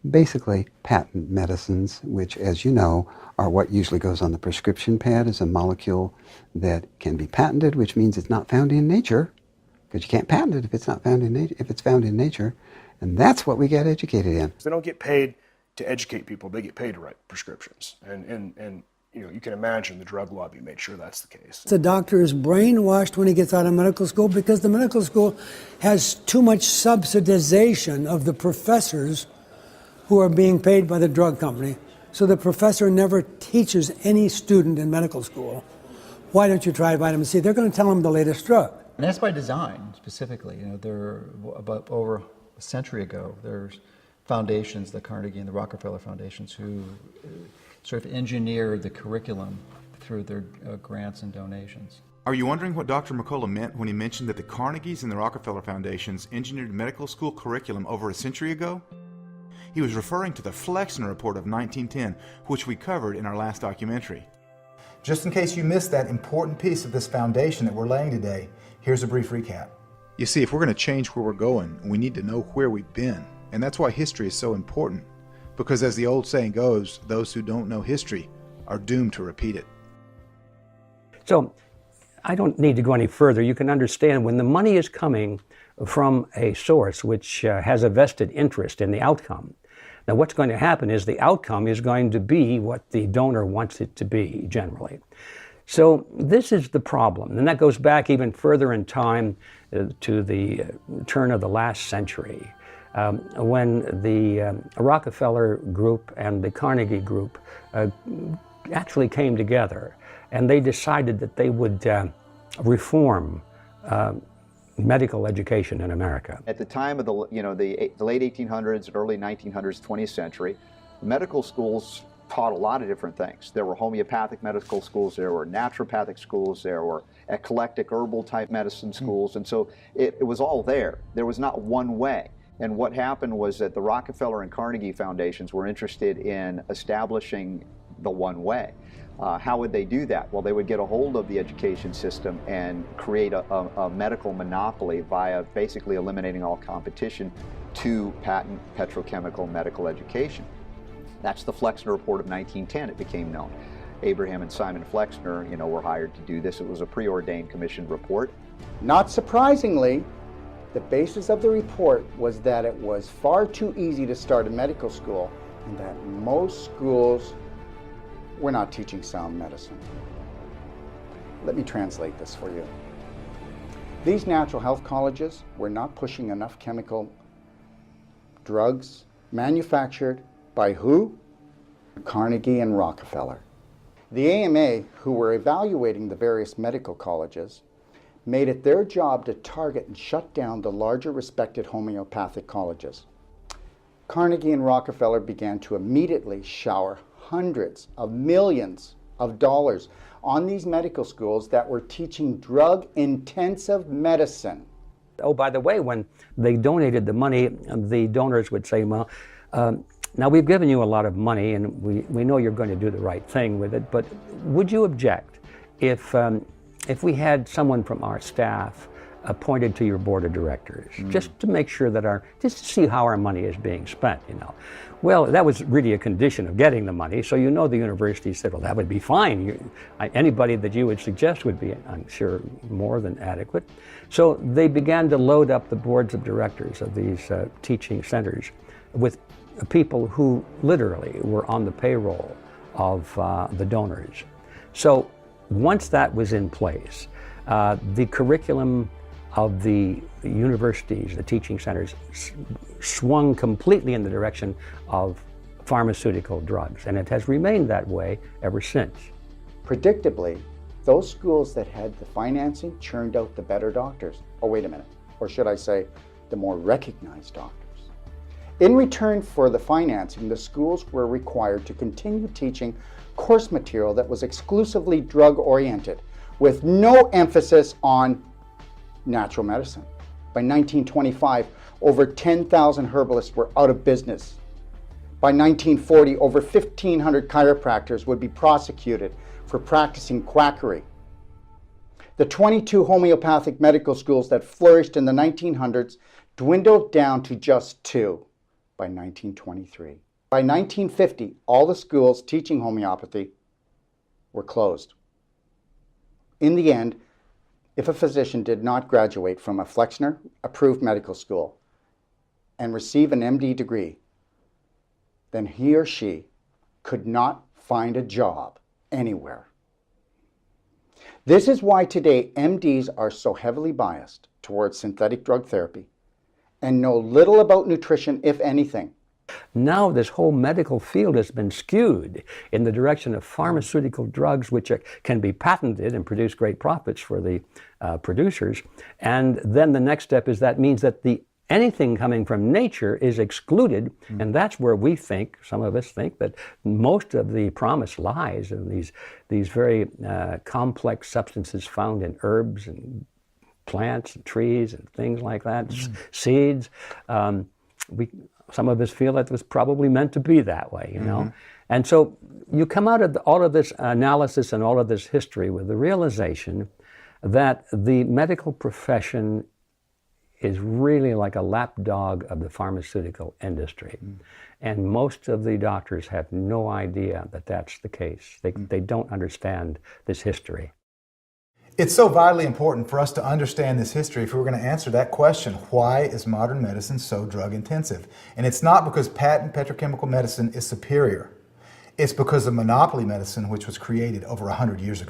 basically patent medicines, which, as you know, are what usually goes on the prescription pad as a molecule that can be patented, which means it's not found in nature, because you can't patent it if it's not found in nature, if it's found in nature. And that's what we get educated in. They don't get paid to educate people, they get paid to write prescriptions. And you know, you can imagine the drug lobby made sure that's the case. The doctor is brainwashed when he gets out of medical school because the medical school has too much subsidization of the professors who are being paid by the drug company. So the professor never teaches any student in medical school, why don't you try vitamin C? They're going to tell them the latest drug. And that's by design, specifically. You know, there about over a century ago, there's foundations, the Carnegie and the Rockefeller foundations, who sort of engineered the curriculum through their grants and donations. Are you wondering what Dr. McCullough meant when he mentioned that the Carnegies and the Rockefeller foundations engineered medical school curriculum over a century ago? He was referring to the Flexner Report of 1910, which we covered in our last documentary. Just in case you missed that important piece of this foundation that we're laying today, here's a brief recap. You see, if we're going to change where we're going, we need to know where we've been. And that's why history is so important. Because as the old saying goes, those who don't know history are doomed to repeat it. So I don't need to go any further. You can understand when the money is coming from a source which has a vested interest in the outcome. Now what's going to happen is the outcome is going to be what the donor wants it to be generally. So this is the problem, and that goes back even further in time to the turn of the last century, when the Rockefeller group and the Carnegie group actually came together, and they decided that they would reform medical education in America. At the time of the late 1800s and early 1900s, 20th century, medical schools taught a lot of different things. There were homeopathic medical schools, there were naturopathic schools, there were eclectic herbal type medicine schools, and so it was all there. There was not one way. And what happened was that the Rockefeller and Carnegie foundations were interested in establishing the one way. How would they do that? Well, they would get a hold of the education system and create a medical monopoly via basically eliminating all competition to patent petrochemical medical education. That's the Flexner Report of 1910, it became known. Abraham and Simon Flexner, were hired to do this. It was a preordained commissioned report. Not surprisingly, the basis of the report was that it was far too easy to start a medical school and that most schools were not teaching sound medicine. Let me translate this for you. These natural health colleges were not pushing enough chemical drugs manufactured by who? Carnegie and Rockefeller. The AMA, who were evaluating the various medical colleges, made it their job to target and shut down the larger respected homeopathic colleges. Carnegie and Rockefeller began to immediately shower hundreds of millions of dollars on these medical schools that were teaching drug-intensive medicine. Oh, by the way, when they donated the money, the donors would say, well, now we've given you a lot of money and we know you're going to do the right thing with it, but would you object if we had someone from our staff appointed to your board of directors, just to make sure that just to see how our money is being spent, Well, that was really a condition of getting the money, so the university said, well, that would be fine. Anybody that you would suggest would be, I'm sure, more than adequate. So they began to load up the boards of directors of these teaching centers with people who literally were on the payroll of the donors. So once that was in place, the curriculum of the universities, the teaching centers, swung completely in the direction of pharmaceutical drugs, and it has remained that way ever since. Predictably, those schools that had the financing churned out the better doctors. Oh, wait a minute, or should I say, the more recognized doctors. In return for the financing, the schools were required to continue teaching course material that was exclusively drug-oriented, with no emphasis on natural medicine. By 1925, over 10,000 herbalists were out of business. By 1940, over 1,500 chiropractors would be prosecuted for practicing quackery. The 22 homeopathic medical schools that flourished in the 1900s dwindled down to just 2 by 1923. By 1950, all the schools teaching homeopathy were closed. In the end, if a physician did not graduate from a Flexner-approved medical school and receive an MD degree, then he or she could not find a job anywhere. This is why today MDs are so heavily biased towards synthetic drug therapy and know little about nutrition, if anything. Now this whole medical field has been skewed in the direction of pharmaceutical drugs which can be patented and produce great profits for the producers. And then the next step is that means that anything coming from nature is excluded, and that's where we think, some of us think, that most of the promise lies in these very complex substances found in herbs and plants and trees and things like that, seeds. Some of us feel that it was probably meant to be that way, you know. And so you come out of all of this analysis and all of this history with the realization that the medical profession is really like a lapdog of the pharmaceutical industry. And most of the doctors have no idea that that's the case. They don't understand this history. It's so vitally important for us to understand this history if we're going to answer that question, why is modern medicine so drug intensive? And it's not because patent petrochemical medicine is superior. It's because of monopoly medicine, which was created over 100 years ago.